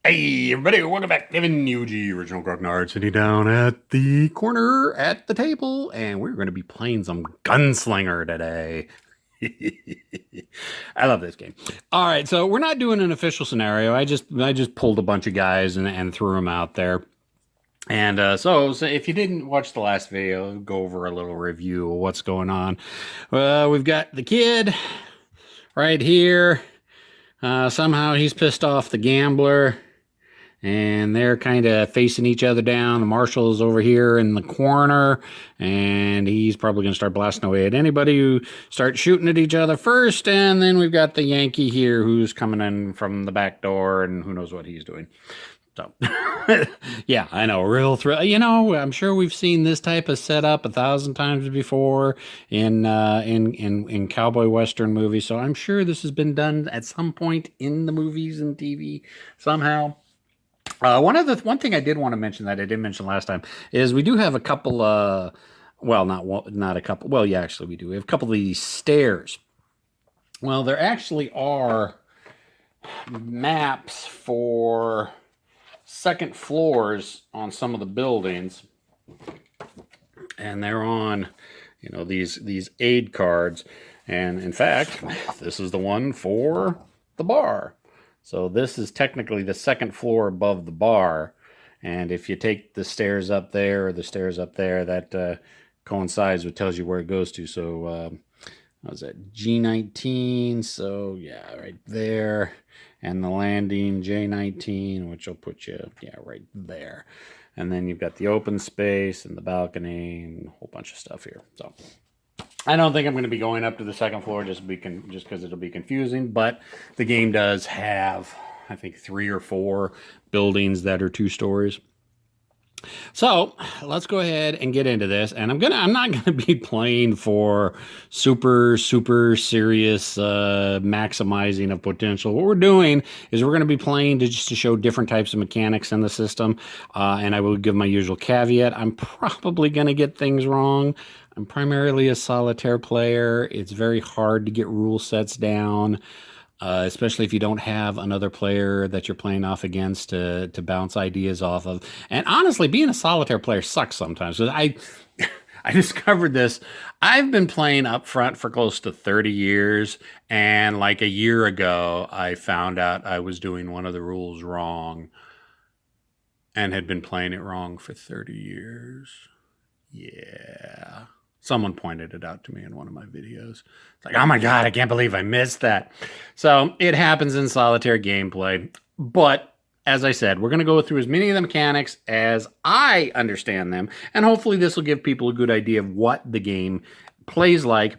Hey, everybody, welcome back. Kevin UG, original Grognard, sitting down at the corner at the table, and we're going to be playing some Gunslinger today. I love this game. All right, so we're not doing an official scenario. I just pulled a bunch of guys and threw them out there. And so if you didn't watch the last video, go over a little review of what's going on. We've got the kid right here. Somehow he's pissed off the gambler, and they're kind of facing each other down. The marshal's over here in the corner, and he's probably going to start blasting away at anybody who starts shooting at each other first. And then we've got the Yankee here who's coming in from the back door, and who knows what he's doing. So, yeah, I know, real thrill. You know, I'm sure we've seen this type of setup 1,000 times before in cowboy western movies. So I'm sure this has been done at some point in the movies and TV somehow. One thing I did want to mention that I didn't mention last time is we do have a couple. Well, not a couple. Well, yeah, actually we do. We have a couple of these stairs. Well, there actually are maps for second floors on some of the buildings, and they're on, these aid cards. And in fact, this is the one for the bar. So this is technically the second floor above the bar. And if you take the stairs up there or the stairs up there, that coincides with tells you where it goes to. So what was that? G19. So yeah, right there. And the landing J19, which will put you, right there. And then you've got the open space and the balcony and a whole bunch of stuff here. So I don't think I'm going to be going up to the second floor just because it'll be confusing. But the game does have, I think, 3 or 4 buildings that are 2 stories. So let's go ahead and get into this. And I'm not gonna be playing for super serious maximizing of potential. What we're doing is we're gonna be playing just to show different types of mechanics in the system. And I will give my usual caveat. I'm probably gonna get things wrong. I'm primarily a solitaire player. It's very hard to get rule sets down. Especially if you don't have another player that you're playing off against to bounce ideas off of. And honestly, being a solitaire player sucks sometimes. I discovered this. I've been playing up front for close to 30 years, and like a year ago, I found out I was doing one of the rules wrong and had been playing it wrong for 30 years. Yeah. Someone pointed it out to me in one of my videos. It's like, oh my God, I can't believe I missed that. So it happens in solitaire gameplay. But as I said, we're going to go through as many of the mechanics as I understand them. And hopefully this will give people a good idea of what the game plays like.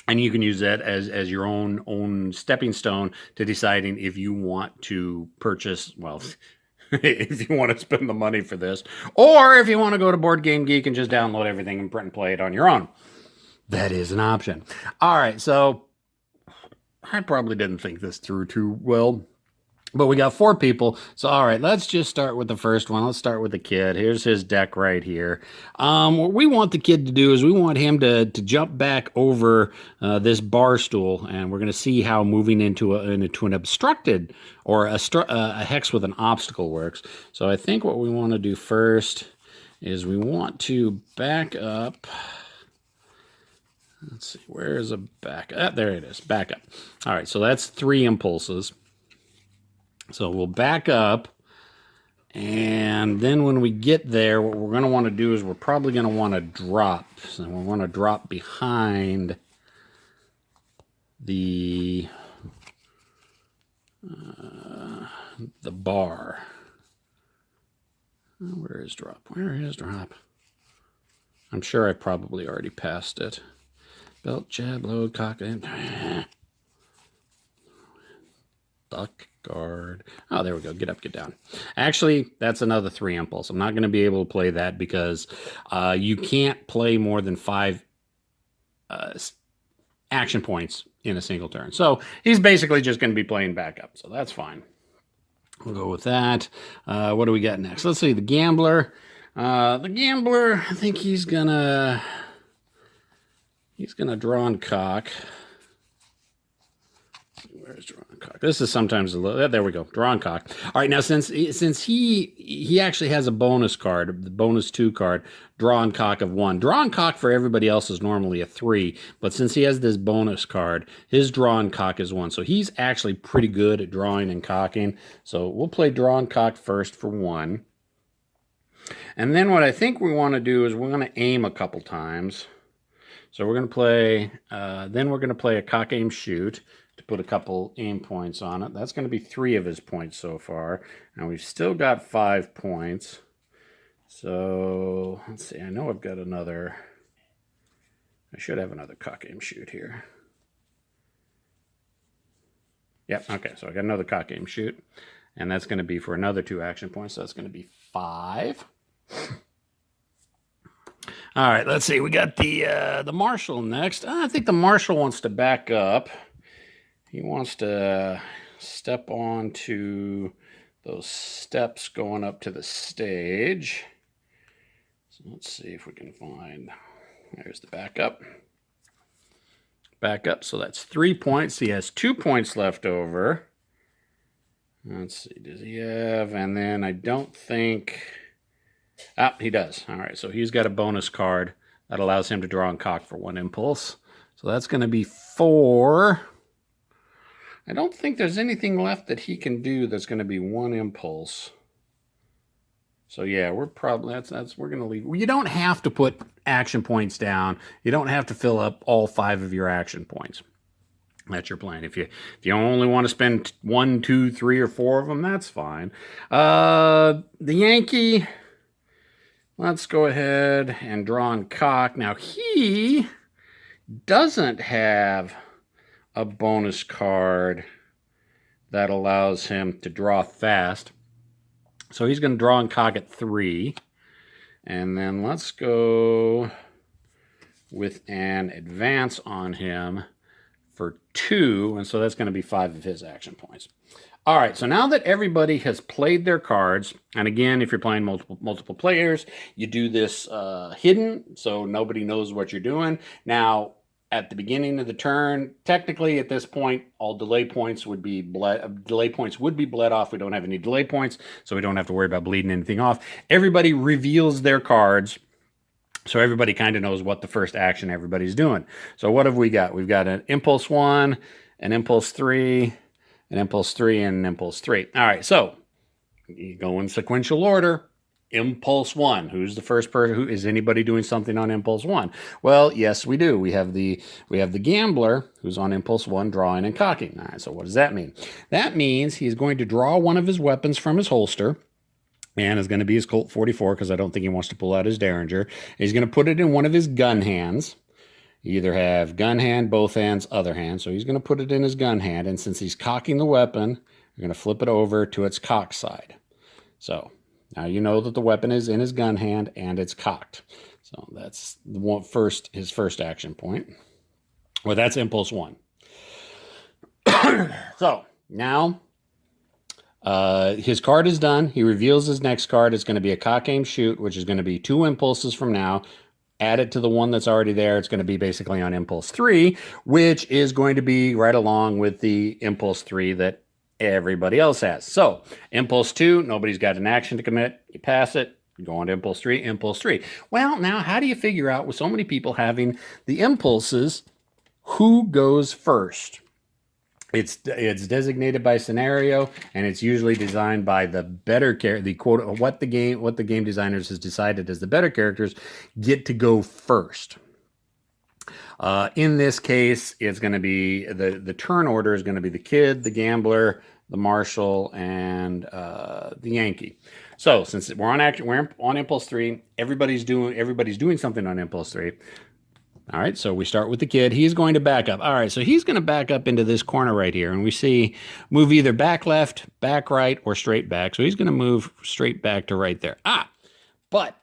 And you can use that as your own stepping stone to deciding if you want to purchase, well, if you want to spend the money for this, or if you want to go to Board Game Geek and just download everything and print and play it on your own. That is an option. All right, so I probably didn't think this through too well, but we got 4 people. So, all right, let's just start with the first one. Let's start with the kid. Here's his deck right here. What we want the kid to do is we want him to jump back over this bar stool, and we're going to see how moving into an obstructed or a hex with an obstacle works. So I think what we want to do first is we want to back up. Let's see, where is a back? There it is, back up. All right, so that's 3 impulses. So we'll back up, and then when we get there, what we're going to want to do is we're probably going to want to drop. So we want to drop behind the bar. Where is drop? Where is drop? I'm sure I probably already passed it. Belt, jab, load, cock, and duck, guard. Oh, there we go. Get up, get down. Actually, that's another 3 impulse. I'm not going to be able to play that because you can't play more than 5 action points in a single turn. So he's basically just going to be playing backup. So that's fine. We'll go with that. What do we got next? Let's see. The gambler. The gambler, I think he's gonna draw and cock. Where's draw and cock? This is sometimes a little. There we go. Draw and cock. All right, now since he actually has a bonus card, the bonus 2 card, draw and cock of 1. Draw and cock for everybody else is normally a 3, but since he has this bonus card, his draw and cock is 1. So he's actually pretty good at drawing and cocking. So we'll play draw and cock first for 1. And then what I think we want to do is we're going to aim a couple times. So we're going to play, then we're going to play a cock, aim, shoot to put a couple aim points on it. That's going to be 3 of his points so far. And we've still got 5 points. So let's see, I know I've got another, I should have another cock, aim, shoot here. Yep, okay, so I got another cock, aim, shoot. And that's going to be for another 2 action points. So that's going to be 5. All right, let's see. We got the Marshal next. I think the Marshal wants to back up. He wants to step onto those steps going up to the stage. So let's see if we can find. There's the backup. Backup. So that's 3 points. He has 2 points left over. Let's see. Does he have? And then I don't think. Ah, he does. All right, so he's got a bonus card that allows him to draw and cock for 1 impulse. So that's going to be 4. I don't think there's anything left that he can do that's going to be 1 impulse. So yeah, we're probably we're going to leave. You don't have to put action points down. You don't have to fill up all 5 of your action points. That's your plan. If you only want to spend 1, 2, 3, or 4 of them, that's fine. The Yankee. Let's go ahead and draw and cock. Now, he doesn't have a bonus card that allows him to draw fast. So he's going to draw and cock at 3. And then let's go with an advance on him for 2. And so that's going to be 5 of his action points. All right, so now that everybody has played their cards, and again, if you're playing multiple players, you do this hidden, so nobody knows what you're doing. Now, at the beginning of the turn, technically at this point, all delay points would be bled off. We don't have any delay points, so we don't have to worry about bleeding anything off. Everybody reveals their cards, so everybody kind of knows what the first action everybody's doing. So what have we got? We've got an impulse 1, an impulse 3, an impulse 3, and an impulse 3. All right, so you go in sequential order. Impulse 1. Who's the first person? Who is anybody doing something on impulse 1? Well, yes, we do. We have the gambler who's on impulse 1, drawing and cocking. All right, so what does that mean? That means he's going to draw one of his weapons from his holster, and is going to be his Colt 44 because I don't think he wants to pull out his Derringer. He's going to put it in one of his gun hands. You either have gun hand, both hands, other hand. So he's going to put it in his gun hand, and since he's cocking the weapon, you're going to flip it over to its cock side. So now you know that the weapon is in his gun hand and it's cocked. So that's his first action point. Well, that's impulse 1. So now his card is done. He reveals his next card. It's going to be a cock, aim, shoot, which is going to be 2 impulses from now. Add it to the one that's already there. It's going to be basically on impulse 3, which is going to be right along with the impulse 3 that everybody else has. So impulse 2, nobody's got an action to commit. You pass it, you go on to impulse 3, impulse 3. Well, now how do you figure out with so many people having the impulses, who goes first? It's designated by scenario, and it's usually designed by the better what the game designers has decided as the better characters get to go first. In this case, it's going to be the turn order is going to be the kid, the gambler, the marshal, and the Yankee. So since we're on impulse 3, everybody's doing something on impulse 3. All right, so we start with the kid. He's going to back up. All right, so he's going to back up into this corner right here, and we see move either back left, back right, or straight back. So he's going to move straight back to right there. But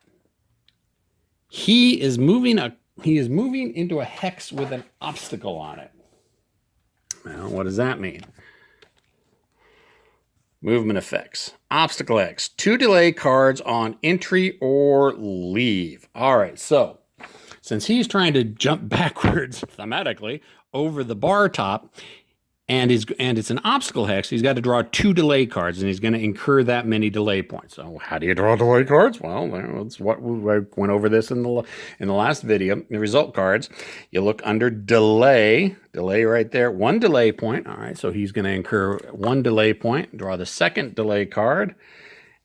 he is moving into a hex with an obstacle on it. Well, what does that mean? Movement effects. Obstacle X. 2 delay cards on entry or leave. All right, so since he's trying to jump backwards thematically over the bar top, and it's an obstacle hex. He's got to draw 2 delay cards, and he's going to incur that many delay points. So how do you draw delay cards? Well, that's what I went over this in the last video. The result cards, you look under delay right there, 1 delay point. All right, so he's going to incur 1 delay point. Draw the second delay card,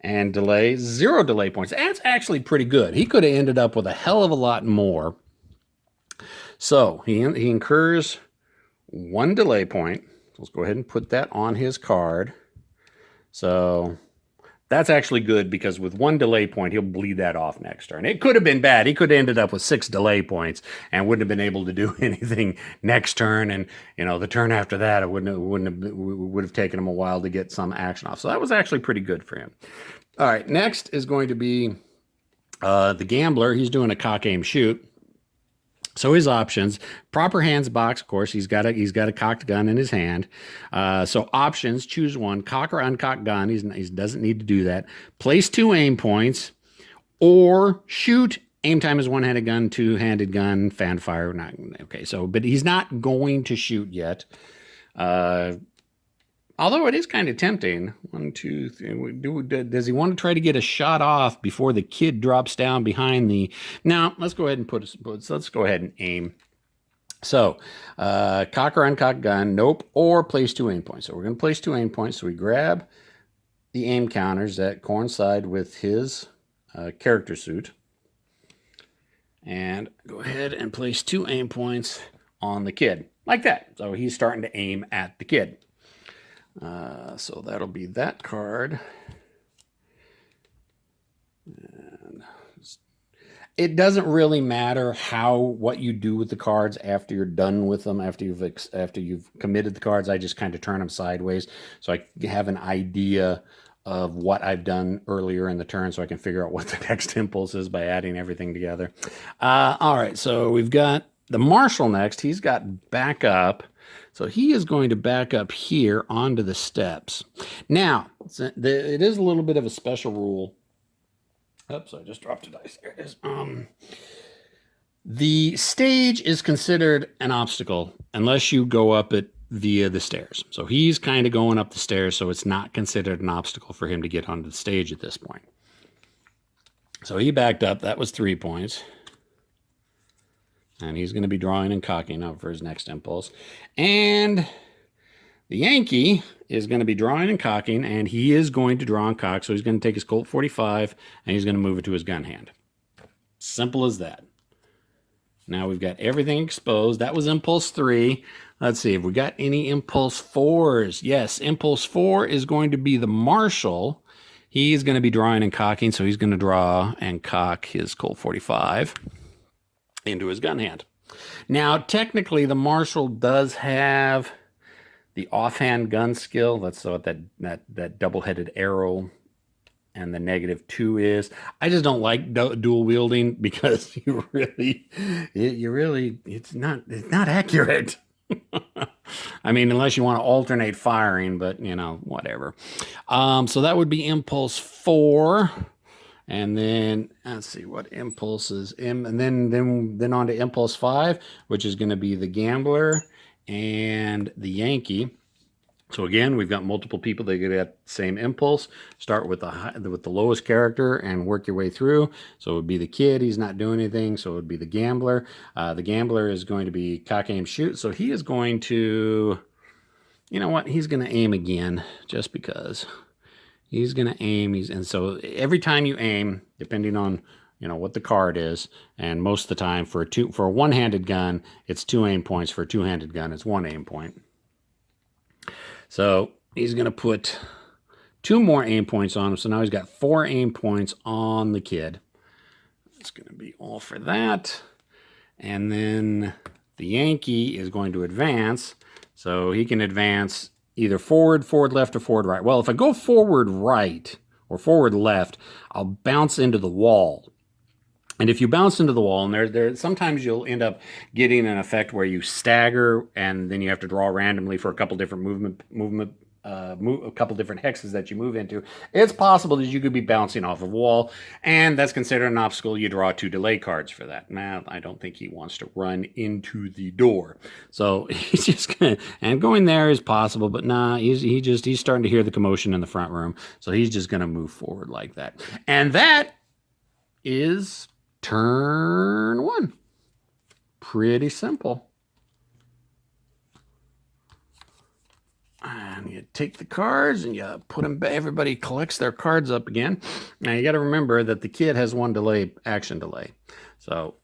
and delay 0 delay points. That's actually pretty good. He could have ended up with a hell of a lot more. So he incurs 1 delay point. Let's go ahead and put that on his card. So that's actually good, because with 1 delay point, he'll bleed that off next turn. It could have been bad. He could have ended up with 6 delay points and wouldn't have been able to do anything next turn. And, you know, the turn after that, it would have taken him a while to get some action off. So that was actually pretty good for him. All right, next is going to be the gambler. He's doing a cock, aim, shoot. So his options: proper hands box. Of course, he's got a cocked gun in his hand. So options: choose one, cock or uncocked gun. He doesn't need to do that. Place 2 aim points, or shoot. Aim time is 1-handed gun, 2-handed gun, fan fire. Not okay. So, but he's not going to shoot yet. Although it is kind of tempting. 1, 2, 3. Does he want to try to get a shot off before the kid drops down behind the... Now, let's go ahead and let's go ahead and aim. So, cock or uncocked gun, nope, or place 2 aim points. So we're going to place 2 aim points. So we grab the aim counters that coincide with his character suit. And go ahead and place 2 aim points on the kid. Like that. So he's starting to aim at the kid. So that'll be that card. And it doesn't really matter what you do with the cards after you're done with them, after you've committed the cards. I just kind of turn them sideways so I have an idea of what I've done earlier in the turn, so I can figure out what the next impulse is by adding everything together. All right, so we've got the marshal next. He's got backup. So he is going to back up here onto the steps. Now, it is a little bit of a special rule. Oops, I just dropped a dice. There it is. The stage is considered an obstacle unless you go up it via the stairs. So he's kind of going up the stairs, so it's not considered an obstacle for him to get onto the stage at this point. So he backed up. That was 3 points. And he's going to be drawing and cocking up for his next impulse. And the Yankee is going to be drawing and cocking, and he is going to draw and cock. So he's going to take his Colt 45, and he's going to move it to his gun hand. Simple as that. Now we've got everything exposed. That was impulse 3. Let's see if we got any impulse 4s. Yes, impulse 4 is going to be the marshal. He's going to be drawing and cocking, so he's going to draw and cock his Colt 45 into his gun hand. Now, technically, the marshal does have the offhand gun skill. That's what that double-headed arrow and the -2 is. I just don't like dual wielding, because it's not accurate. I mean, unless you want to alternate firing, but you know, whatever. So that would be impulse 4. And then let's see what impulses, and then on to impulse 5, which is going to be the gambler and the Yankee. So again, we've got multiple people that get that same impulse. Start with the lowest character and work your way through. So it would be the kid. He's not doing anything. So it would be the gambler. The gambler is going to be cock, aim, shoot. So he is going to, you know what? He's going to aim again, just because. He's going to aim. And so every time you aim, depending on, you know, what the card is, and most of the time for a one-handed gun, it's 2 aim points. For a two-handed gun, it's 1 aim point. So he's going to put 2 more aim points on him. So now he's got 4 aim points on the kid. That's going to be all for that. And then the Yankee is going to advance. So he can advance either forward, forward left, or forward right. Well, if I go forward right or forward left, I'll bounce into the wall. And if you bounce into the wall, and there sometimes you'll end up getting an effect where you stagger, and then you have to draw randomly for a couple different movement a couple different hexes that you move into, it's possible that you could be bouncing off a wall, and that's considered an obstacle. You draw 2 delay cards for that. Now, I don't think he wants to run into the door, so he's just gonna. And going there is possible, but nah, he's starting to hear the commotion in the front room, so he's just gonna move forward like that. And that is turn 1. Pretty simple. And you take the cards and you put them back. Everybody collects their cards up again. Now you got to remember that the kid has 1 delay, action delay. So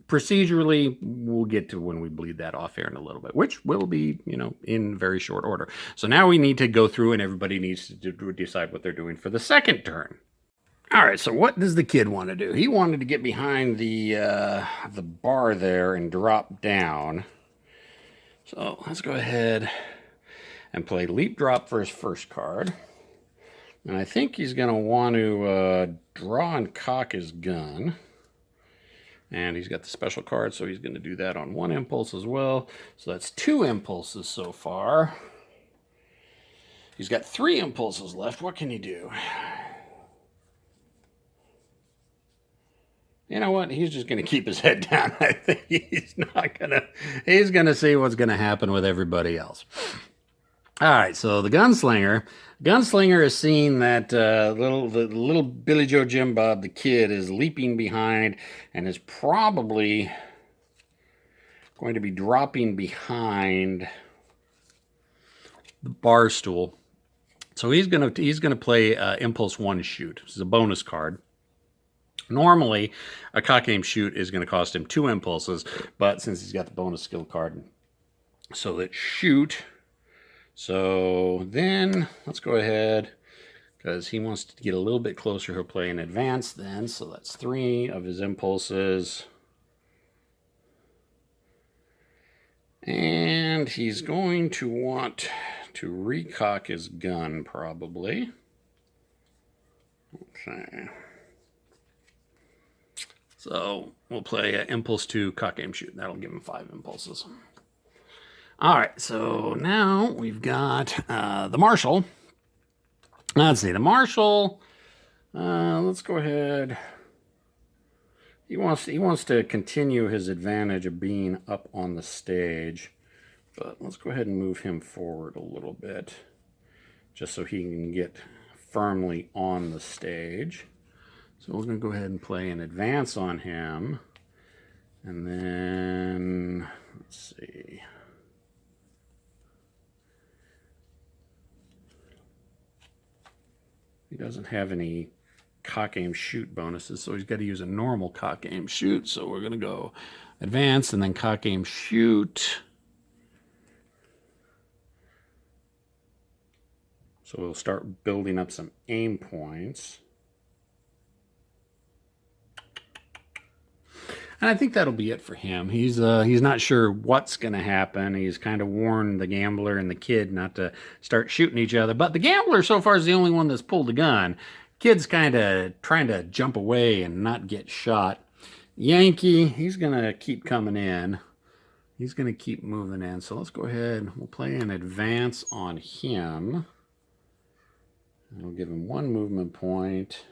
procedurally, we'll get to when we bleed that off here in a little bit, which will be, in very short order. So now we need to go through and everybody needs to decide what they're doing for the second turn. All right, so what does the kid want to do? He wanted to get behind the bar there and drop down. So let's go ahead and play leap drop for his first card. And I think he's going to want to draw and cock his gun. And he's got the special card, so he's going to do that on 1 impulse as well. So that's 2 impulses so far. He's got 3 impulses left. What can he do? You know what? He's just going to keep his head down. I think he's going to see what's going to happen with everybody else. All right, so the Gunslinger is seeing that the little Billy Joe Jim Bob, the kid, is leaping behind and is probably going to be dropping behind the bar stool. So he's gonna play Impulse 1 Shoot. This is a bonus card. Normally, a cock aim shoot is going to cost him 2 impulses, but since he's got the bonus skill card, so let's shoot. So then let's go ahead, because he wants to get a little bit closer. He'll play in advance then. So that's 3 of his impulses. And he's going to want to recock his gun, probably. Okay. So we'll play Impulse 2, cock aim shoot. That'll give him 5 impulses. All right, so now we've got the Marshal. Let's see, the Marshal. Let's go ahead. He wants to continue his advantage of being up on the stage, but let's go ahead and move him forward a little bit, just so he can get firmly on the stage. So we're going to go ahead and play an advance on him, and then let's see. He doesn't have any cock aim shoot bonuses, so he's got to use a normal cock aim shoot. So we're going to go advance and then cock aim shoot. So we'll start building up some aim points. And I think that'll be it for him. He's not sure what's going to happen. He's kind of warned the gambler and the kid not to start shooting each other. But the gambler so far is the only one that's pulled the gun. Kid's kind of trying to jump away and not get shot. Yankee, he's going to keep coming in. He's going to keep moving in. So let's go ahead. We'll play an advance on him. And we'll give him 1 movement point.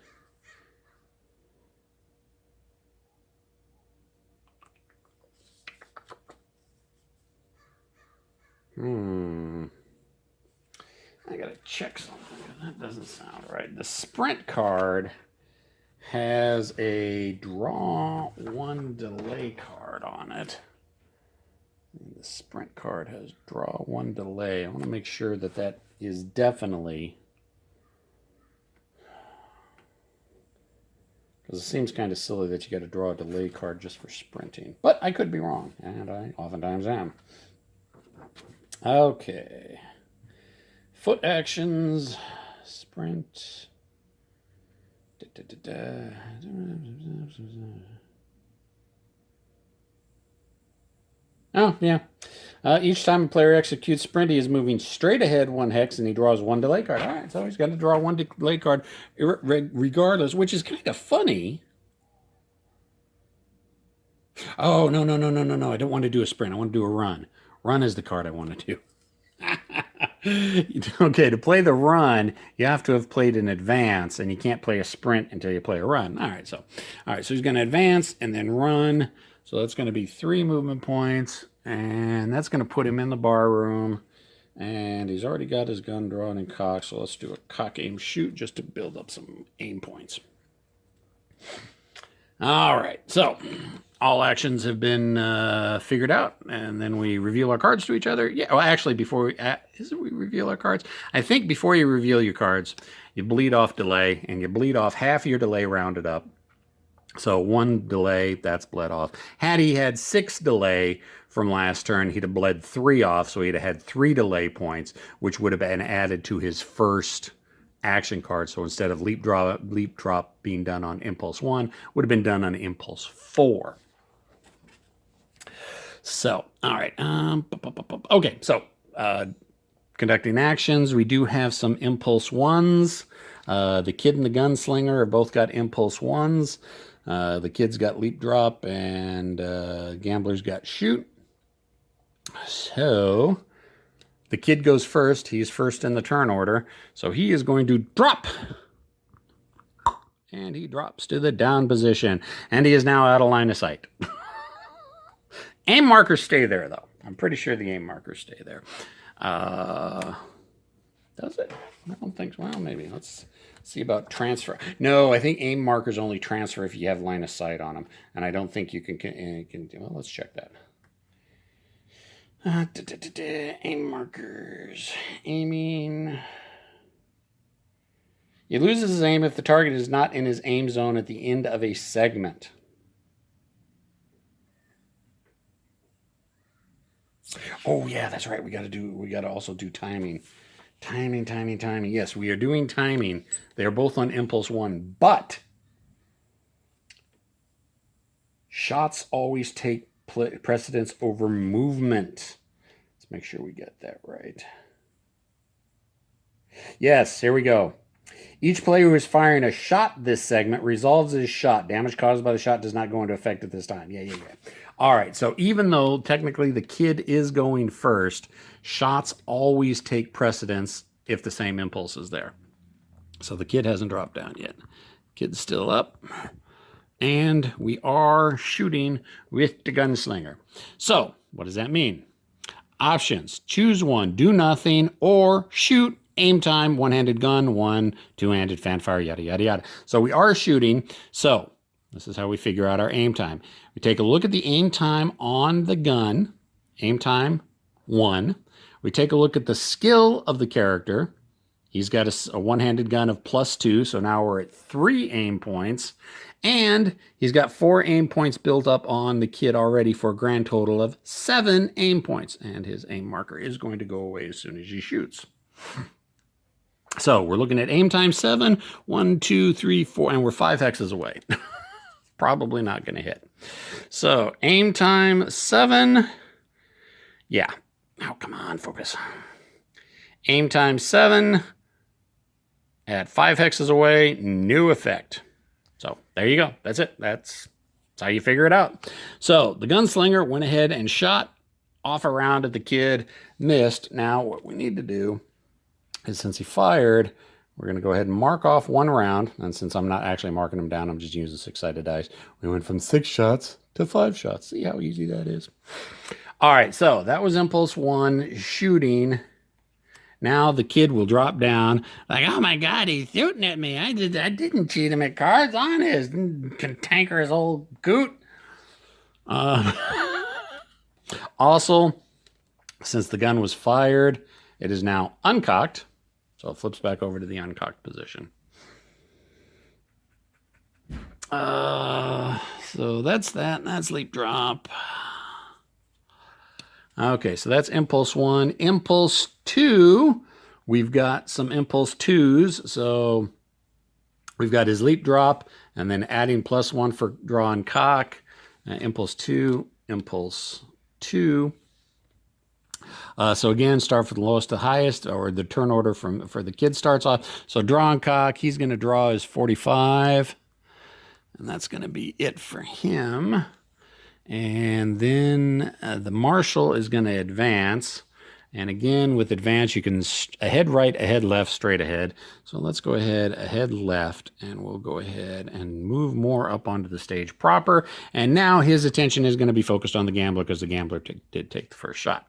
I gotta check something. That doesn't sound right. The sprint card has a draw 1 delay card on it. The sprint card has draw 1 delay. I want to make sure that that is definitely, because it seems kind of silly that you got to draw a delay card just for sprinting. But I could be wrong, and I oftentimes am. Okay. Foot actions. Sprint. Oh, yeah. Each time a player executes sprint, he is moving straight ahead 1 hex, and he draws 1 delay card. All right, so he's got to draw 1 delay card regardless, which is kind of funny. Oh, no. I don't want to do a sprint. I want to do a run. Run is the card I want to do. Okay, to play the run, you have to have played in advance, and you can't play a sprint until you play a run. All right, so he's going to advance and then run. So that's going to be 3 movement points, and that's going to put him in the bar room. And he's already got his gun drawn and cocked, so let's do a cock, aim, shoot just to build up some aim points. All right, so all actions have been figured out, and then we reveal our cards to each other. Yeah, well, actually, before we reveal our cards? I think before you reveal your cards, you bleed off delay, and you bleed off half your delay rounded up. So 1 delay, that's bled off. Had he had 6 delay from last turn, he'd have bled 3 off, so he'd have had 3 delay points, which would have been added to his first action card. So instead of leap drop being done on impulse 1, would have been done on impulse 4. So, all right. Okay, so conducting actions, we do have some impulse 1s. The kid and the gunslinger have both got impulse 1s. The kid's got leap drop, and gambler's got shoot. So the kid goes first. He's first in the turn order. So he is going to drop. And he drops to the down position. And he is now out of line of sight. Aim markers stay there, though. I'm pretty sure the aim markers stay there. Does it? I don't think so. Well, maybe. Let's see about transfer. No, I think aim markers only transfer if you have line of sight on them. And I don't think you can well, let's check that. Aim markers. Aiming. He loses his aim if the target is not in his aim zone at the end of a segment. Oh yeah, that's right. We got to also do timing. Timing. Yes, we are doing timing. They are both on impulse 1, but shots always take precedence over movement. Let's make sure we get that right. Yes, here we go. Each player who is firing a shot this segment resolves his shot. Damage caused by the shot does not go into effect at this time. Yeah. All right, so even though technically the kid is going first, shots always take precedence if the same impulse is there. So the kid hasn't dropped down yet. Kid's still up. And we are shooting with the gunslinger. So what does that mean? Options. Choose one. Do nothing or shoot. Aim time. One-handed gun. 1, two-handed fanfare. Yada, yada, yada. So we are shooting. So this is how we figure out our aim time. We take a look at the aim time on the gun. Aim time 1. We take a look at the skill of the character. He's got a one-handed gun of +2, so now we're at 3 aim points. And he's got 4 aim points built up on the kid already for a grand total of 7 aim points. And his aim marker is going to go away as soon as he shoots. So we're looking at aim time 7, 1, 2, 3, 4, and we're 5 hexes away. Probably not going to hit. So aim time 7. Yeah. Oh, come on, focus. Aim time 7 at 5 hexes away, new effect. So there you go. That's it. That's how you figure it out. So the gunslinger went ahead and shot off a round at the kid, missed. Now what we need to do is, since he fired, we're going to go ahead and mark off 1 round. And since I'm not actually marking them down, I'm just using 6-sided dice. We went from 6 shots to 5 shots. See how easy that is? All right, so that was impulse 1, shooting. Now the kid will drop down like, oh my God, he's shooting at me. I didn't cheat him at cards, honest. Cantankerous old goot. Also, since the gun was fired, it is now uncocked. So it flips back over to the uncocked position. So that's that. That's leap drop. Okay, so that's impulse 1. Impulse 2, we've got some impulse 2s. So we've got his leap drop and then adding +1 for draw and cock. Impulse 2, impulse 2. So again, start from the lowest to highest, or the turn order for the kid starts off. So draw and cock, he's going to draw his 45. And that's going to be it for him. And then the marshal is going to advance. And again, with advance, you can ahead right, ahead left, straight ahead. So let's go ahead, ahead left, and we'll go ahead and move more up onto the stage proper. And now his attention is going to be focused on the gambler because the gambler did take the first shot.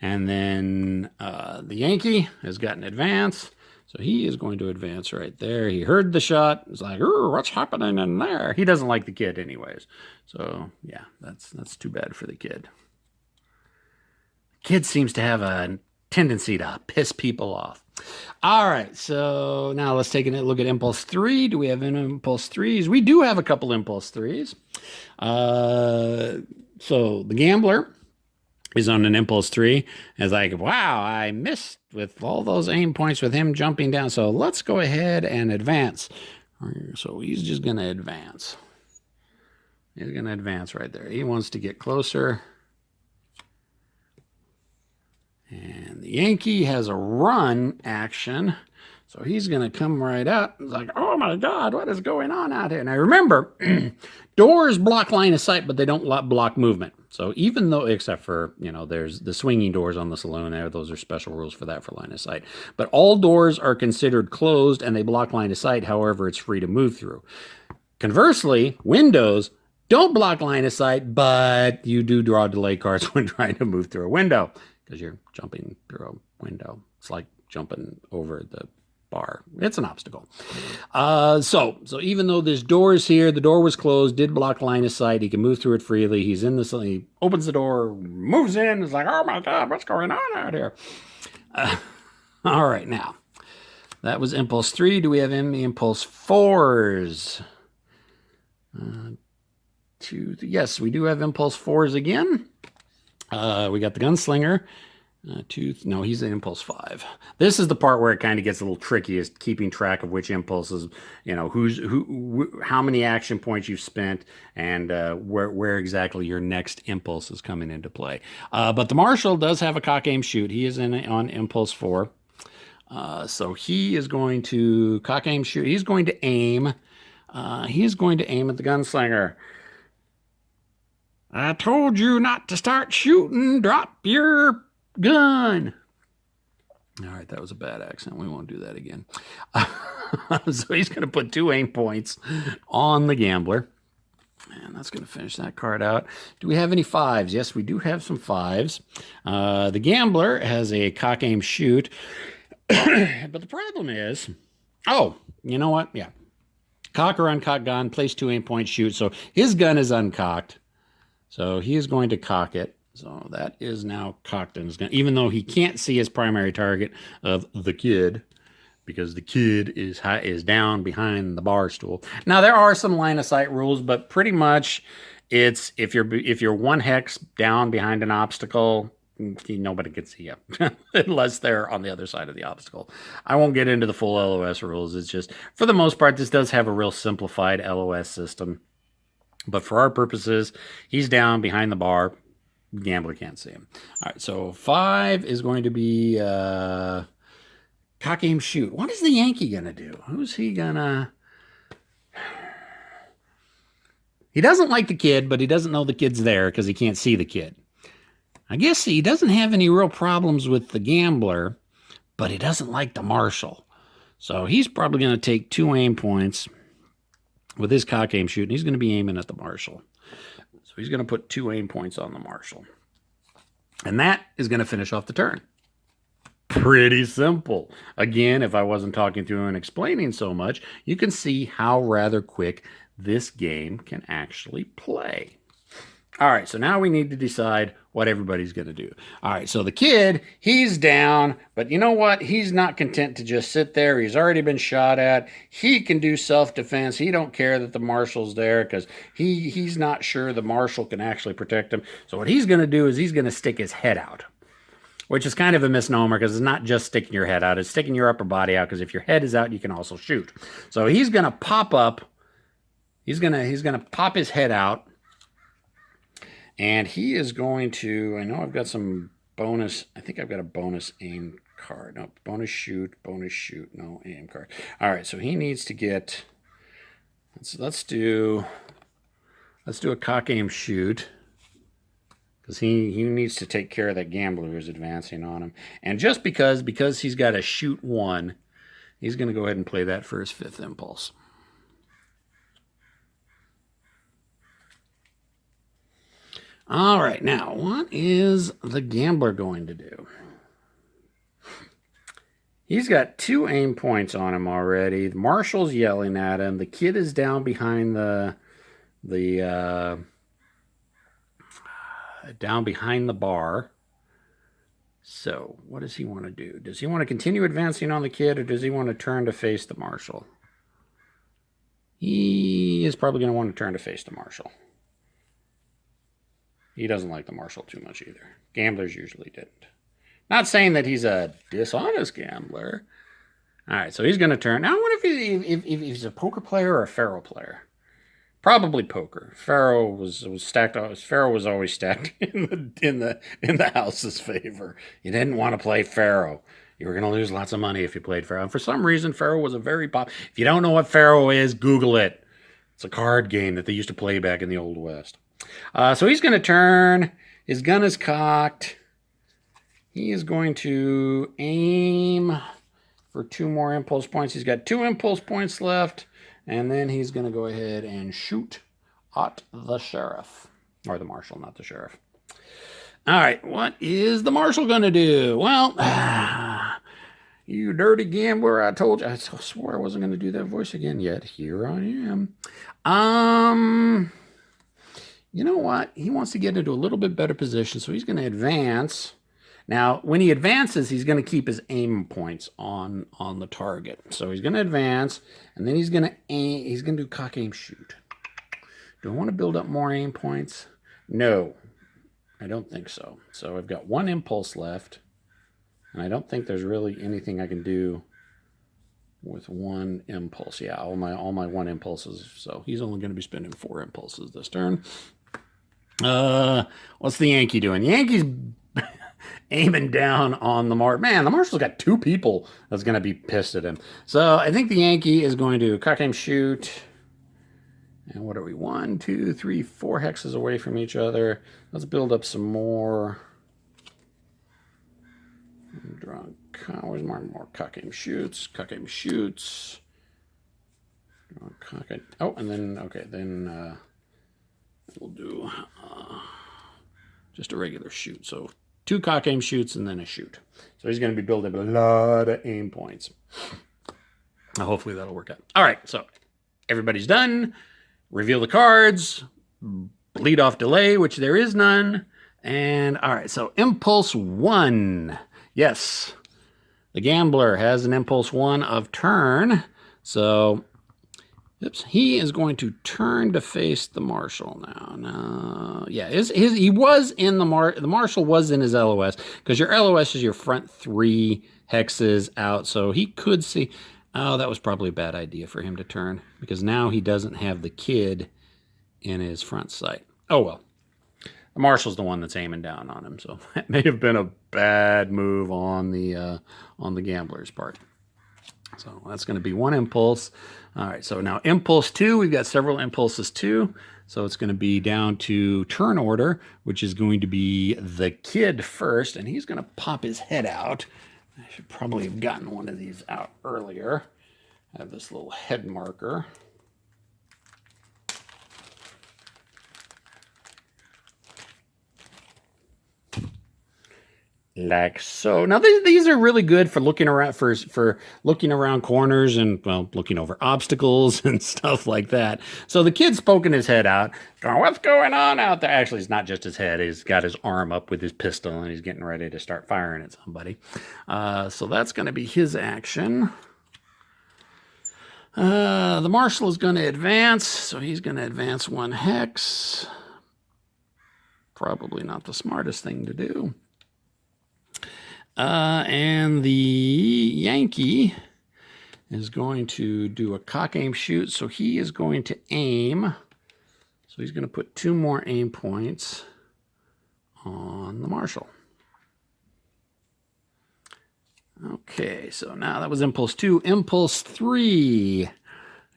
And then the Yankee has gotten advance. So he is going to advance right there. He heard the shot. It's like, what's happening in there? He doesn't like the kid anyways. So, yeah, that's too bad for the kid. Kid seems to have a tendency to piss people off. All right, so now let's take a look at Impulse 3. Do we have any Impulse 3s? We do have a couple Impulse 3s. So the gambler is on an Impulse 3. It's like, wow, I missed with all those aim points with him jumping down. So let's go ahead and advance. So he's just going to advance. He's going to advance right there. He wants to get closer. And the Yankee has a run action. So he's going to come right out. It's like, oh my God, what is going on out here? Now remember, doors block line of sight, but they don't block movement. So even though, except for, there's the swinging doors on the saloon there, those are special rules for that for line of sight. But all doors are considered closed and they block line of sight. However, it's free to move through. Conversely, windows don't block line of sight, but you do draw delay cards when trying to move through a window because you're jumping through a window. It's like jumping over the bar. It's an obstacle. So even though there's doors here, the door was closed, did block line of sight. He can move through it freely. He's in the, he opens the door, moves in. It's like, oh my God, what's going on out here? All right, now that was Impulse 3. Do we have any Impulse 4s? Yes, we do have Impulse 4s again. We got the Gunslinger. No, he's an Impulse 5. This is the part where it kind of gets a little tricky, is keeping track of which impulses, how many action points you've spent, and where exactly your next impulse is coming into play. But the Marshal does have a cock, aim, shoot. He is on Impulse 4. So he is going to cock, aim, shoot. He's going to aim. He's going to aim at the Gunslinger. I told you not to start shooting. Drop your gun. All right, that was a bad accent. We won't do that again. So he's going to put 2 aim points on the gambler. And that's going to finish that card out. Do we have any 5s? Yes, we do have some 5s. The gambler has a cock, aim, shoot. But the problem is, you know what? Yeah. Cock or uncocked gun, place 2 aim points, shoot. So his gun is uncocked. So he is going to cock it. So that is now cocked in his gun, even though he can't see his primary target of the kid, because the kid is down behind the bar stool. Now there are some line of sight rules, but pretty much it's if you're 1 hex down behind an obstacle, nobody can see you unless they're on the other side of the obstacle. I won't get into the full LOS rules. It's just, for the most part, this does have a real simplified LOS system. But for our purposes, he's down behind the bar. Gambler can't see him. All right, so 5 is going to be cock, aim, shoot. What is the Yankee going to do? Who's he going to... He doesn't like the kid, but he doesn't know the kid's there because he can't see the kid. I guess he doesn't have any real problems with the gambler, but he doesn't like the Marshal. So he's probably going to take 2 aim points with his cock, aim, shoot, and he's going to be aiming at the Marshal. So he's going to put 2 aim points on the Marshal. And that is going to finish off the turn. Pretty simple. Again, if I wasn't talking through and explaining so much, you can see how rather quick this game can actually play. All right, so now we need to decide what everybody's going to do. All right, so the kid, he's down, but you know what? He's not content to just sit there. He's already been shot at. He can do self-defense. He don't care that the Marshal's there because he's not sure the Marshal can actually protect him. So what he's going to do is he's going to stick his head out, which is kind of a misnomer because it's not just sticking your head out. It's sticking your upper body out, because if your head is out, you can also shoot. So he's going to pop up. He's going to pop his head out. And he is going to, I know I've got some bonus, I think I've got a bonus aim card. No, bonus shoot, no aim card. All right, so he needs to get, let's do a cock, aim, shoot. because he needs to take care of that gambler who's advancing on him. And just because he's got to shoot 1, he's going to go ahead and play that for his 5th impulse. All right, now, what is the gambler going to do? He's got 2 aim points on him already. The marshal's yelling at him. The kid is down behind down behind the bar. So, what does he want to do? Does he want to continue advancing on the kid, or does he want to turn to face the marshal? He is probably going to want to turn to face the marshal. He doesn't like the marshal too much either. Gamblers usually didn't. Not saying that he's a dishonest gambler. All right, so he's going to turn. Now, I wonder if he's a poker player or a faro player. Probably poker. Faro was stacked. Faro was always stacked in the house's favor. You didn't want to play faro. You were going to lose lots of money if you played faro. And for some reason, faro was a very pop. If you don't know what faro is, Google it. It's a card game that they used to play back in the Old West. So he's going to turn. His gun is cocked. He is going to aim for 2 more impulse points. He's got 2 impulse points left. And then he's going to go ahead and shoot at the sheriff. Or the marshal, not the sheriff. All right, what is the marshal going to do? Well, you dirty gambler, I told you. I swore I wasn't going to do that voice again, yet here I am. You know what? He wants to get into a little bit better position, so he's going to advance. Now, when he advances, he's going to keep his aim points on the target. So he's going to advance, and then he's going to aim. He's going to do cock, aim, shoot. Do I want to build up more aim points? No, I don't think so. So I've got 1 impulse left, and I don't think there's really anything I can do with 1 impulse. Yeah, all my 1 impulses. So he's only going to be spending 4 impulses this turn. What's the Yankee doing? The Yankee's aiming down on the marshal. Man, the marshal's got 2 people that's going to be pissed at him. So I think the Yankee is going to cock, aim, shoot. And what are we? 1, 2, 3, 4 hexes away from each other. Let's build up some more. Where's more cock, aim, shoots? Cock, aim, shoots. Oh, and then, okay, then we'll do just a regular shoot. So 2 cock, aim, shoots, and then a shoot. So he's going to be building a lot of aim points. Now, hopefully that'll work out. All right, so everybody's done. Reveal the cards. Bleed off delay, which there is none. And all right, so impulse 1. Yes, the gambler has an impulse 1 of turn. So, he is going to turn to face the marshal now. No, yeah, he was in the marshal was in his LOS, because your LOS is your front 3 hexes out. So he could see. Oh, that was probably a bad idea for him to turn, because now he doesn't have the kid in his front sight. Oh well. The marshal's the one that's aiming down on him, so that may have been a bad move on the gambler's part. So that's going to be 1 impulse. All right, so now impulse 2, we've got several impulses too. So it's going to be down to turn order, which is going to be the kid first, and he's going to pop his head out. I should probably have gotten one of these out earlier. I have this little head marker. Like so. Now these are really good for looking around for looking around corners and, well, looking over obstacles and stuff like that. So the kid's poking his head out, going, "What's going on out there?" Actually, it's not just his head. He's got his arm up with his pistol and he's getting ready to start firing at somebody. So that's going to be his action. The marshal is going to advance, so he's going to advance 1 hex. Probably not the smartest thing to do. And the Yankee is going to do a cock, aim, shoot. So he is going to aim. So he's going to put 2 more aim points on the marshal. Okay, so now that was impulse 2. Impulse 3.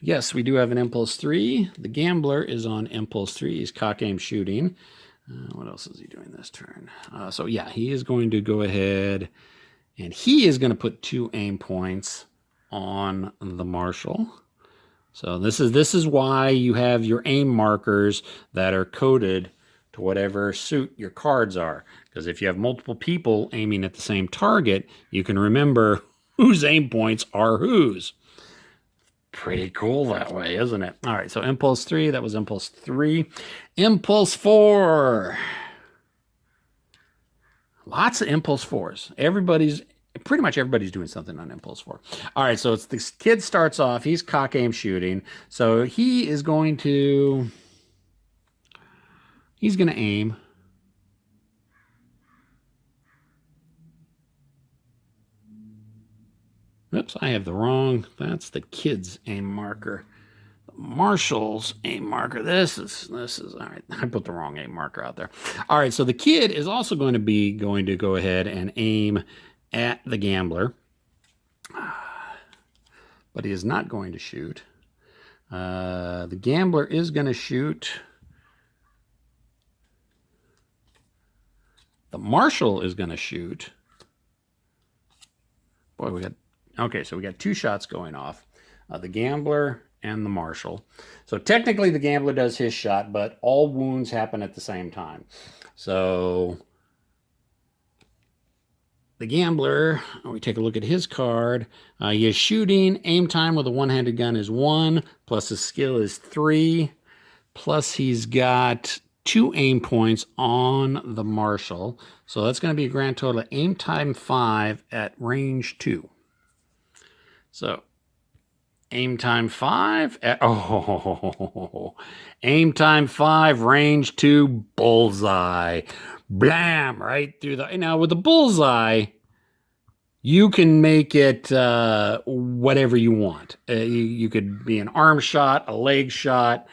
Yes, we do have an impulse 3. The gambler is on impulse 3. He's cock, aim, shooting. What else is he doing this turn? So yeah, he is going to go ahead and he is going to put 2 aim points on the Marshal. So this is why you have your aim markers that are coded to whatever suit your cards are. Because if you have multiple people aiming at the same target, you can remember whose aim points are whose. Pretty cool that way, isn't it? All right, so Impulse 3, that was Impulse 3. Impulse 4. Lots of Impulse 4s. Pretty much everybody's doing something on Impulse 4. All right, so it's this kid starts off. He's cock aim shooting. So he's going to aim. Oops, I have the wrong. That's the kid's aim marker. The Marshal's aim marker. This is all right. I put the wrong aim marker out there. All right, so the kid is also going to go ahead and aim at the gambler. But he is not going to shoot. The gambler is going to shoot. The Marshal is going to shoot. Boy, we got 2 shots going off. The gambler and the Marshal. So technically the gambler does his shot, but all wounds happen at the same time. So the gambler, we take a look at his card. He is shooting. Aim time with a one-handed gun is 1, plus his skill is 3, plus he's got 2 aim points on the Marshal. So that's going to be a grand total of aim time 5 at range 2. So aim time 5 at, aim time 5, range 2, bullseye. Blam, right through the... Now, with the bullseye, you can make it whatever you want. You could be an arm shot, a leg shot,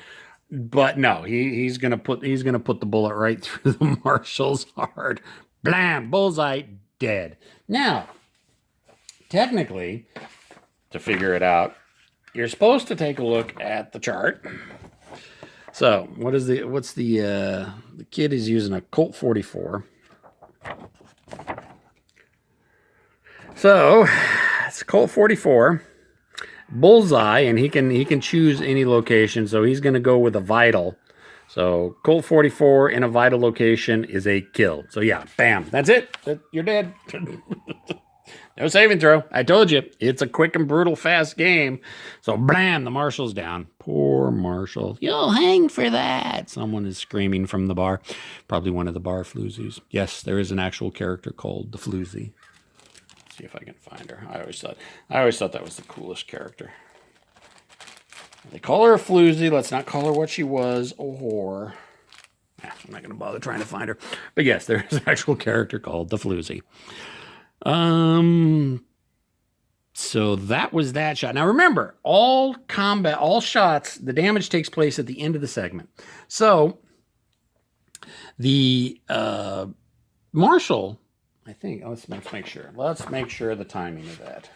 but no, he's gonna put the bullet right through the Marshal's heart. Blam, bullseye, dead. Now, technically, to figure it out, you're supposed to take a look at the chart. So, the kid is using a Colt 44. So, it's a Colt 44, bullseye, and he can choose any location. So he's going to go with a vital. So Colt 44 in a vital location is a kill. So yeah, bam, that's it. You're dead. No saving throw. I told you, it's a quick and brutal fast game. So blam, the Marshal's down. Poor Marshal. You'll hang for that. Someone is screaming from the bar. Probably one of the bar floozies. Yes, there is an actual character called the Floozy. Let's see if I can find her. I always thought that was the coolest character. They call her a floozy. Let's not call her what she was, a whore. I'm not going to bother trying to find her. But yes, there is an actual character called the floozy. So that was that shot. Now remember, all shots, the damage takes place at the end of the segment. So the Marshal, I think, let's make sure. Let's make sure the timing of that.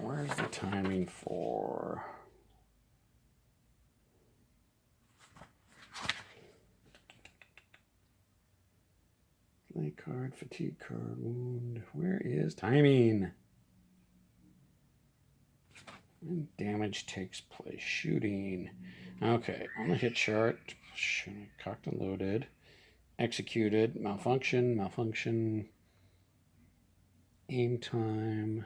Where's the timing for... Play card, fatigue card, wound. Where is timing? When damage takes place. Shooting. Okay, on the hit chart. Cocked and loaded. Executed. Malfunction. Aim time.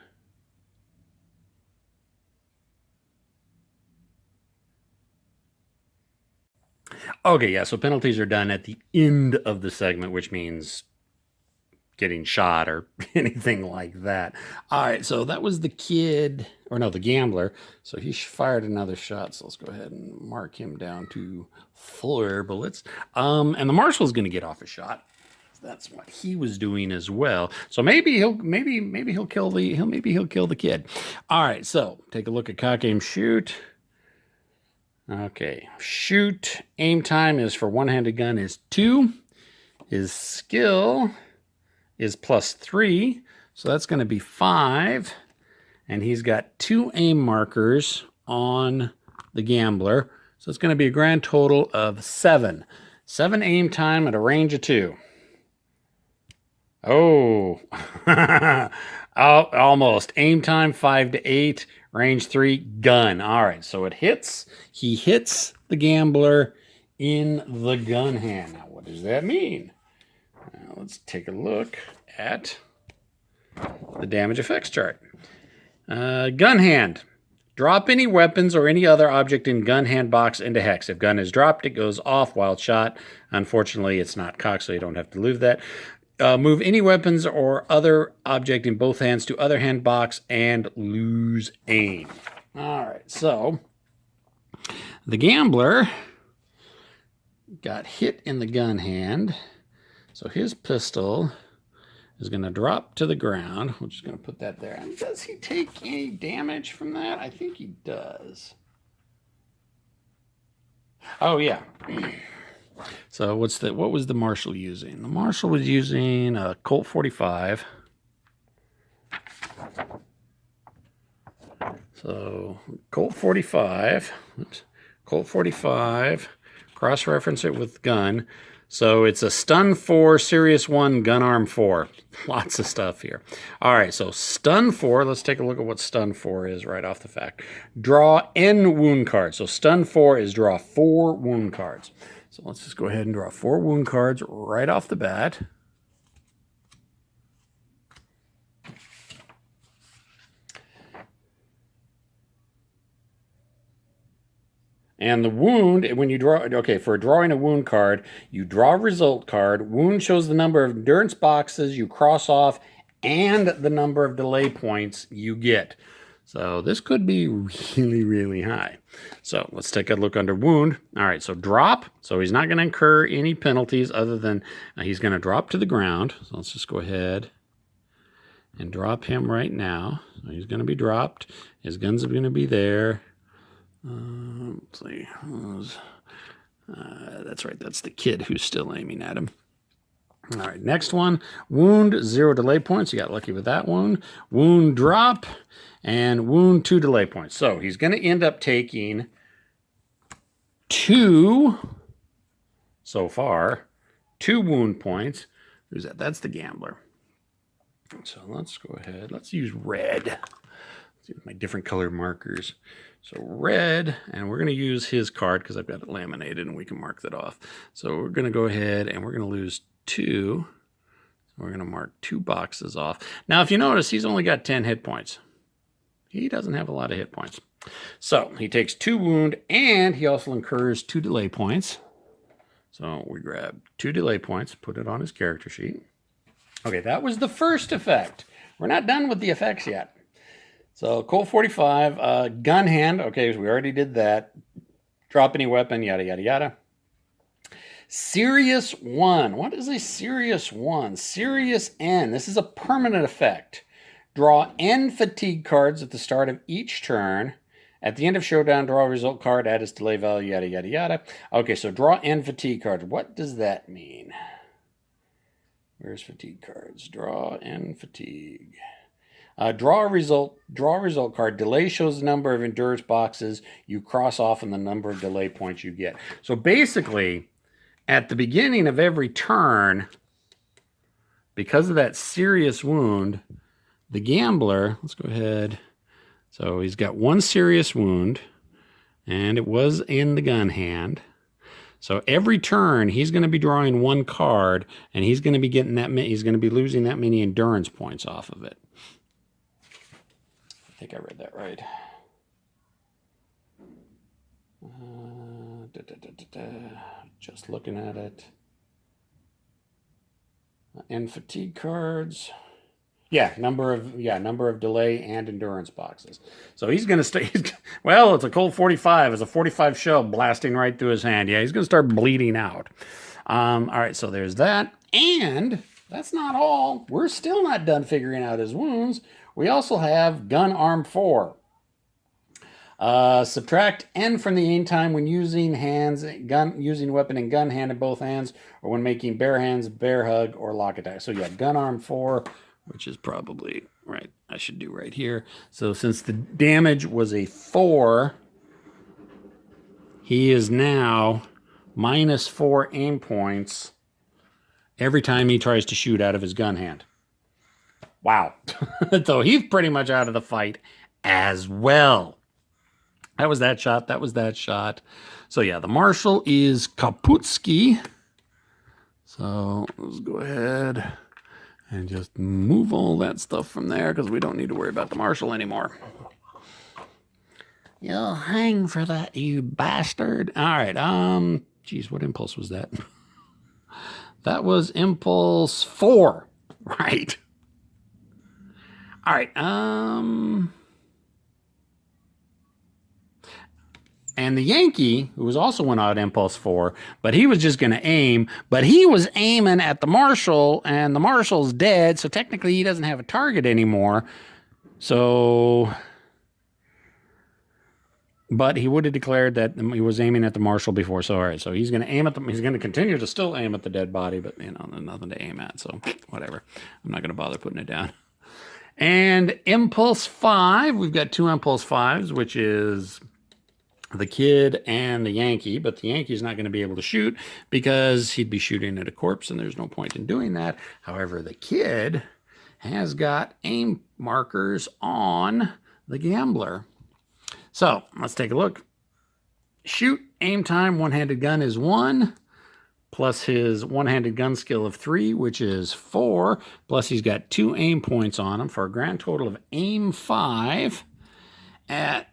Okay, yeah, so penalties are done at the end of the segment, which means getting shot or anything like that. All right, so that was the kid, or no, the gambler. So he fired another shot, so let's go ahead and mark him down to 4 bullets. And the Marshal's going to get off a shot. That's what he was doing as well. So maybe he'll kill the kid. All right, so take a look at cock aim shoot. Okay, shoot. Aim time is for one-handed gun is 2. His skill is +3. So that's going to be 5. And he's got 2 aim markers on the gambler. So it's going to be a grand total of 7. 7 aim time at a range of 2. Oh, oh, almost. Aim time 5 to 8, range 3, gun. All right, so it hits. He hits the gambler in the gun hand. Now, what does that mean? Now, let's take a look at the damage effects chart. Gun hand. Drop any weapons or any other object in gun hand box into hex. If gun is dropped, it goes off while shot. Unfortunately, it's not cocked, so you don't have to lose that. Move any weapons or other object in both hands to other hand box and lose aim. All right, so the gambler got hit in the gun hand. So his pistol is going to drop to the ground. We're just going to put that there. And does he take any damage from that? I think he does. Oh, yeah. So what was the Marshal using? The Marshal was using a Colt 45. So Colt 45. Oops. Colt 45. Cross-reference it with gun. So it's a stun 4, serious 1, gun arm 4. Lots of stuff here. All right, so stun 4. Let's take a look at what stun 4 is right off the fact. Draw N wound cards. So stun 4 is draw 4 wound cards. So let's just go ahead and draw 4 wound cards right off the bat. And the wound, when you draw, okay, for drawing a wound card, you draw a result card. Wound shows the number of endurance boxes you cross off and the number of delay points you get. So this could be really, really high. So let's take a look under wound. All right, so drop. So he's not going to incur any penalties other than he's going to drop to the ground. So let's just go ahead and drop him right now. So he's going to be dropped. His guns are going to be there. Let's see. That's right. That's the kid who's still aiming at him. All right. Next one. Wound, 0 delay points. You got lucky with that one. Wound drop and wound 2 delay points. So he's going to end up taking 2 so far. 2 wound points. Who's that? That's the gambler. So let's go ahead. Let's use red. Let's use my different colored markers. So red, and we're going to use his card because I've got it laminated and we can mark that off. So we're going to go ahead and we're going to lose 2. So we're going to mark 2 boxes off. Now, if you notice, he's only got 10 hit points. He doesn't have a lot of hit points. So he takes 2 wound and he also incurs 2 delay points. So we grab 2 delay points, put it on his character sheet. Okay, that was the first effect. We're not done with the effects yet. So Colt 45, gun hand. Okay, so we already did that. Drop any weapon, yada, yada, yada. Serious 1. What is a serious 1? Serious N. This is a permanent effect. Draw N fatigue cards at the start of each turn. At the end of showdown, draw a result card, add its delay value, yada, yada, yada. Okay, so draw N fatigue cards. What does that mean? Where's fatigue cards? Draw N fatigue. Draw a result card. Delay shows the number of endurance boxes you cross off and the number of delay points you get. So basically, at the beginning of every turn, because of that serious wound, the gambler, let's go ahead. So he's got 1 serious wound, and it was in the gun hand. So every turn, he's going to be drawing 1 card, and he's going to be getting that. He's going to be losing that many endurance points off of it. I think I read that right. Just looking at it. And fatigue cards. Yeah, number of delay and endurance boxes. So he's going to stay. Well, it's a Colt 45. It's a 45 shell blasting right through his hand. Yeah, he's going to start bleeding out. All right, so there's that. And that's not all. We're still not done figuring out his wounds. We also have gun arm 4. Subtract N from the aim time when using using weapon and gun hand in both hands, or when making bare hands, bear hug, or lock attack. So yeah, gun arm 4, which is probably right. I should do right here. So since the damage was a 4, he is now -4 aim points every time he tries to shoot out of his gun hand. Wow. So he's pretty much out of the fight as well. That was that shot. That was that shot. So yeah, the marshal is Kaputski. So let's go ahead and just move all that stuff from there because we don't need to worry about the marshal anymore. You'll hang for that, you bastard. All right. Geez, what impulse was that? That was impulse 4. Right. All right. And the Yankee, who was also an odd impulse 4, but he was just going to aim, but he was aiming at the marshal, and the marshal's dead, so technically he doesn't have a target anymore. So, but he would have declared that he was aiming at the marshal before. So, all right, so he's going to aim at he's going to continue to still aim at the dead body, but, you know, nothing to aim at, so whatever. I'm not going to bother putting it down. And impulse 5, we've got 2 impulse 5s, which is the kid and the Yankee, but the Yankee's not going to be able to shoot because he'd be shooting at a corpse, and there's no point in doing that. However, the kid has got aim markers on the gambler. So let's take a look. Shoot, aim time, one-handed gun is 1, plus his one-handed gun skill of 3, which is 4, plus he's got 2 aim points on him for a grand total of aim 5 at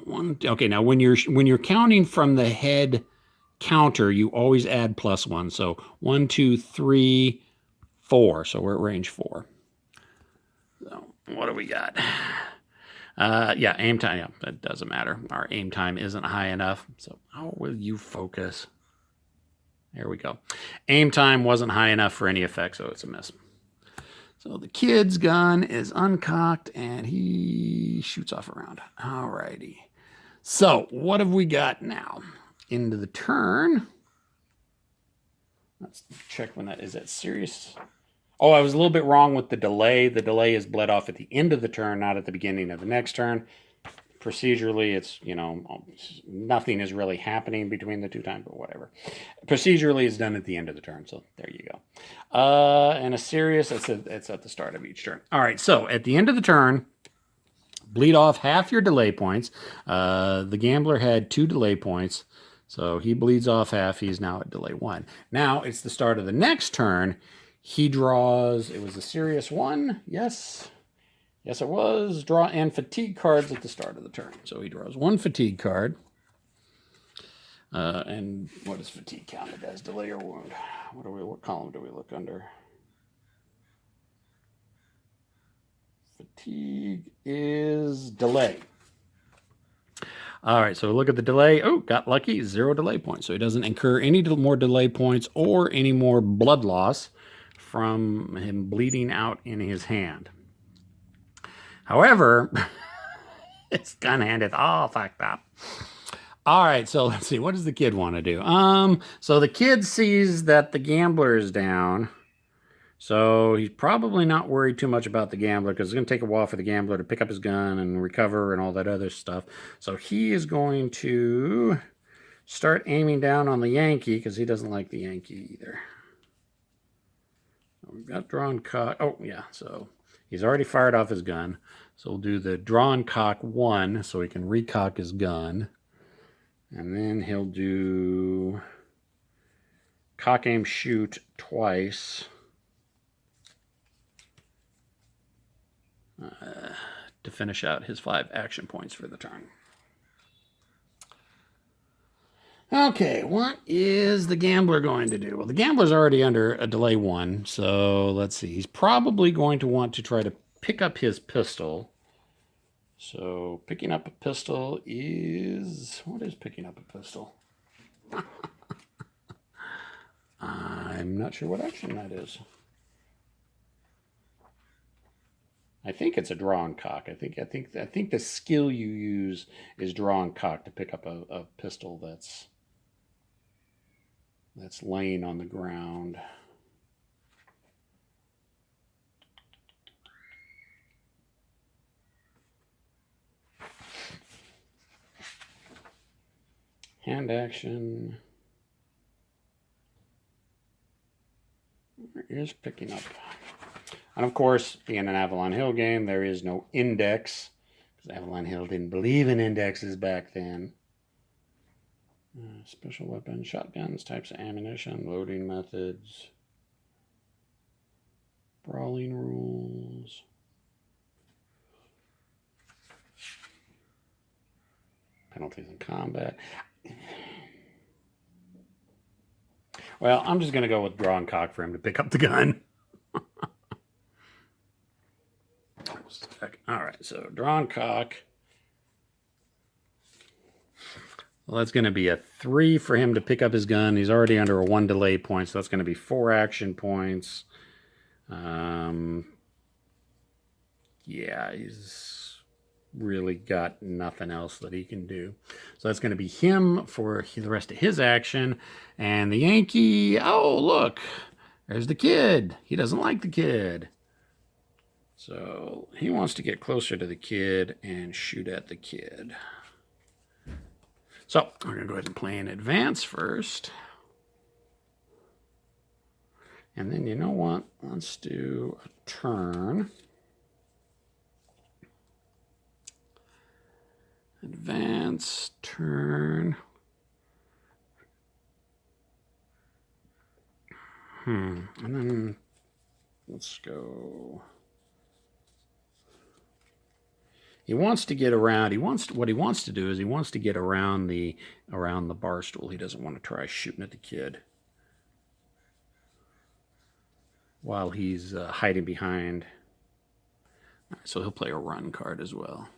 1. Okay, now when you're counting from the head counter, you always add +1. So 1, 2, 3, 4. So we're at range 4. So what do we got? Yeah, aim time. Yeah, that doesn't matter. Our aim time isn't high enough. So how will you focus? There we go. Aim time wasn't high enough for any effect, so it's a miss. So the kid's gun is uncocked, and he shoots off a round. All righty. So what have we got now? Into the turn. Let's check when that is. That serious? Oh, I was a little bit wrong with the delay. The delay is bled off at the end of the turn, not at the beginning of the next turn. Procedurally, it's, you know, nothing is really happening between the two times, but whatever. Procedurally, it's done at the end of the turn, so there you go. And a serious, it's at the start of each turn. All right, so at the end of the turn, bleed off half your delay points. The gambler had 2 delay points, so he bleeds off half. He's now at delay 1. Now it's the start of the next turn. He draws, it was a serious 1, yes. Yes, it was. Draw and fatigue cards at the start of the turn. So he draws 1 fatigue card. And what is fatigue counted as? Delay or wound? What column do we look under? Fatigue is delay. All right, so look at the delay. Oh, got lucky. 0 delay points. So he doesn't incur any more delay points or any more blood loss from him bleeding out in his hand. However, his gun hand is all fucked up. All right, so let's see. What does the kid want to do? So the kid sees that the gambler is down. So he's probably not worried too much about the gambler because it's going to take a while for the gambler to pick up his gun and recover and all that other stuff. So he is going to start aiming down on the Yankee because he doesn't like the Yankee either. So we've got drawn cock. Oh, yeah, so he's already fired off his gun. So we'll do the drawn cock 1 so he can recock his gun. And then he'll do cock aim shoot twice. To finish out his 5 action points for the turn. Okay, what is the gambler going to do? Well, the gambler's already under a delay 1, so let's see. He's probably going to want to try to pick up his pistol. So picking up a pistol is... What is picking up a pistol? I'm not sure what action that is. I think it's a draw and cock. I think the skill you use is draw and cock to pick up a pistol that's laying on the ground. Hand action is picking up. And of course, being an Avalon Hill game, there is no index, because Avalon Hill didn't believe in indexes back then. Special weapons, shotguns, types of ammunition, loading methods, brawling rules. Penalties in combat. Well, I'm just going to go with draw and cock for him to pick up the gun. All right, so draw and cock. Well, that's going to be a 3 for him to pick up his gun. He's already under a 1 delay point, so that's going to be 4 action points. Yeah, he's really got nothing else that he can do. So that's going to be him for the rest of his action. And the Yankee, oh, look, there's the kid. He doesn't like the kid. So he wants to get closer to the kid and shoot at the kid. So we're going to go ahead and play in advance first. And then you know what? Let's do a turn. Advance, turn. And then let's go. He wants to get around. What he wants to do is he wants to get around the bar stool. He doesn't want to try shooting at the kid while he's hiding behind. All right, so he'll play a run card as well.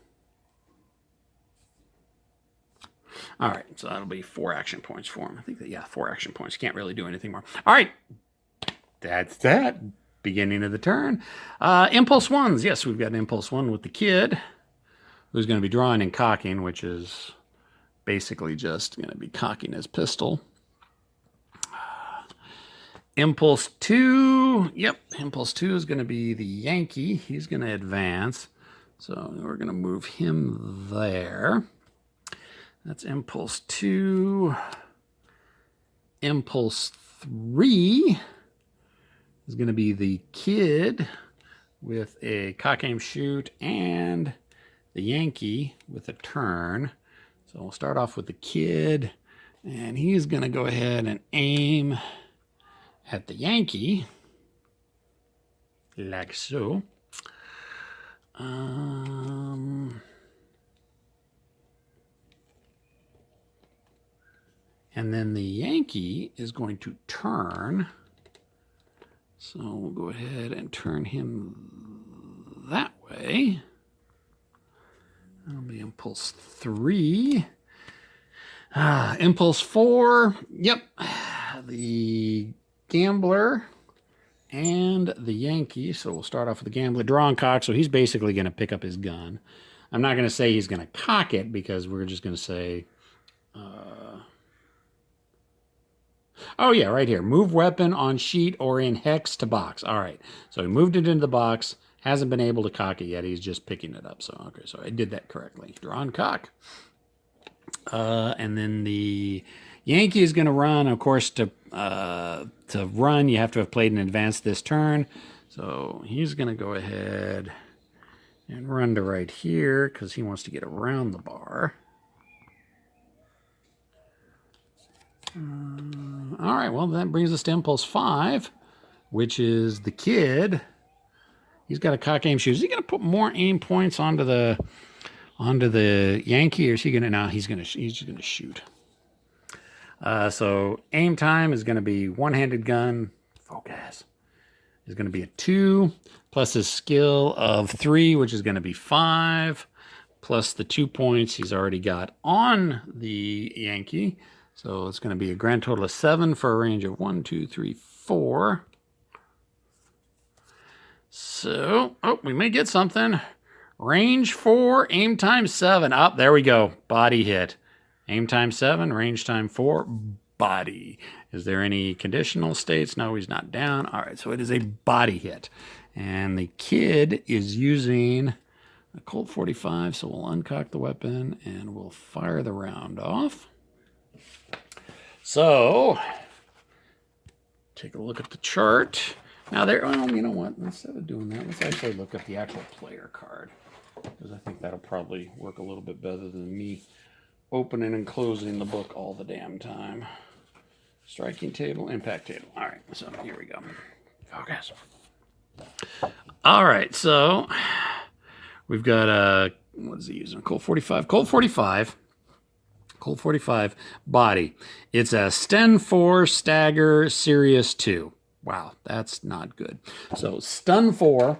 All right, so that'll be 4 action points for him. I think that, yeah, 4 action points. Can't really do anything more. All right, that's that. Beginning of the turn. Impulse ones. Yes, we've got an impulse 1 with the kid, who's going to be drawing and cocking, which is basically just going to be cocking his pistol. Impulse 2. Yep, Impulse 2 is going to be the Yankee. He's going to advance. So we're going to move him there. That's Impulse 2. Impulse 3 is going to be the kid with a cock, aim, shoot, and the Yankee with a turn. So we'll start off with the kid, and he's going to go ahead and aim at the Yankee, like so. And then the Yankee is going to turn. So we'll go ahead and turn him that way. That'll be Impulse 3. Impulse 4. Yep. The Gambler and the Yankee. So we'll start off with the Gambler. Draw and cock. So he's basically going to pick up his gun. I'm not going to say he's going to cock it, because we're just going to say... oh, yeah, right here. Move weapon on sheet or in hex to box. All right. So he moved it into the box. Hasn't been able to cock it yet. He's just picking it up. So, okay, so I did that correctly. Draw and cock. And then the Yankee is going to run. Of course, to run, you have to have played in advance this turn. So he's going to go ahead and run to right here because he wants to get around the bar. All right, well, that brings us to Impulse 5, which is the kid. He's got a cock, aim, shoot. Is he going to put more aim points onto the Yankee, or is he going to? No, he's just going to shoot. So aim time is going to be one-handed gun. Focus is going to be a 2, plus his skill of 3, which is going to be 5, plus the 2 points he's already got on the Yankee. So it's going to be a grand total of 7 for a range of 1, 2, 3, 4. So, oh, we may get something. Range 4, aim time 7. Up, there we go. Body hit. Aim time 7, range time 4, body. Is there any conditional states? No, he's not down. All right, so it is a body hit. And the kid is using a Colt 45, so we'll uncock the weapon and we'll fire the round off. So, take a look at the chart. Now, well, you know what? Instead of doing that, let's actually look at the actual player card, because I think that'll probably work a little bit better than me opening and closing the book all the damn time. Striking table, impact table. All right, so here we go. Focus. All right, so we've got what is he using? Colt 45. Colt 45. Colt 45 body. It's a Sten 4 Stagger Sirius 2. Wow, that's not good. So Stun 4,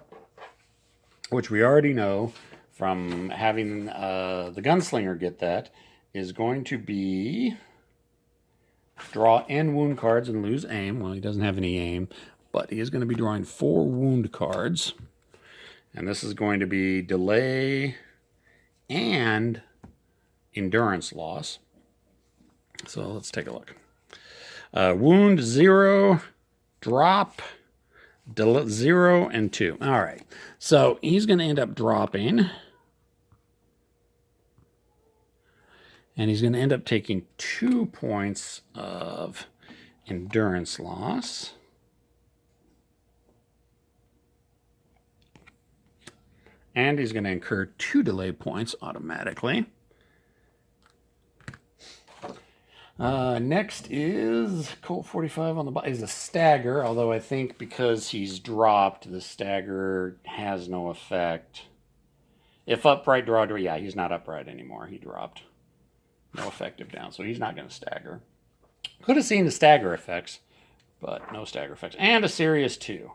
which we already know from having the Gunslinger get that, is going to be draw and wound cards and lose aim. Well, he doesn't have any aim, but he is going to be drawing 4 wound cards. And this is going to be delay and endurance loss. So let's take a look. Wound 0, drop 0 and 2. All right. So he's going to end up dropping. And he's going to end up taking 2 points of endurance loss. And he's going to incur 2 delay points automatically. Next is Colt 45 on the bottom. Is a stagger, although I think because he's dropped, the stagger has no effect. If upright, draw. Yeah, he's not upright anymore. He dropped. No effective down, so he's not going to stagger. Could have seen the stagger effects, but no stagger effects. And a Sirius 2,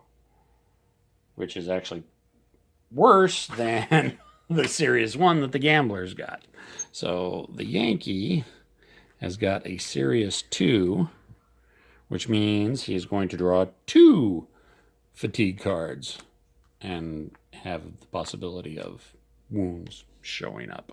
which is actually worse than the Sirius 1 that the Gamblers got. So the Yankee has got a Sirius 2, which means he's going to draw 2 fatigue cards and have the possibility of wounds showing up.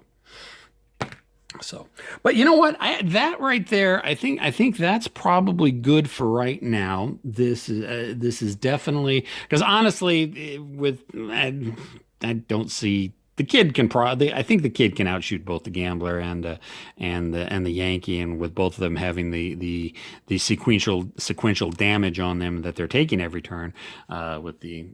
So, but you know what? That right there, I think that's probably good for right now. This is definitely, because honestly, I don't see. The kid can I think the kid can outshoot both the Gambler and the Yankee, and with both of them having the sequential damage on them that they're taking every turn, with the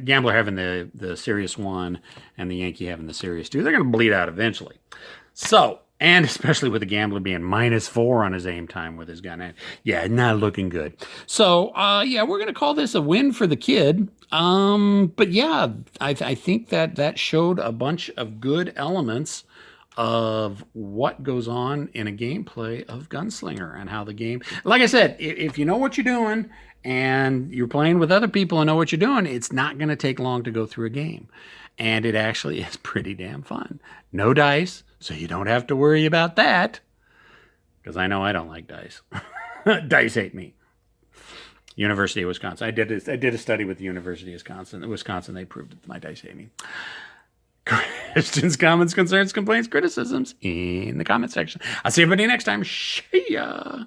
Gambler having the Sirius 1 and the Yankee having the Sirius 2, they're going to bleed out eventually. So, and especially with the Gambler being -4 on his aim time with his gun. Yeah, not looking good. So, yeah, we're going to call this a win for the kid. But yeah, I think that showed a bunch of good elements of what goes on in a gameplay of Gunslinger and how the game, like I said, if you know what you're doing and you're playing with other people and know what you're doing, it's not going to take long to go through a game. And it actually is pretty damn fun. No dice, so you don't have to worry about that. Because I know I don't like dice. Dice hate me. University of Wisconsin. I did a study with the University of Wisconsin. They proved that my dice hate me. Questions, comments, concerns, complaints, criticisms in the comment section. I'll see everybody next time. See ya.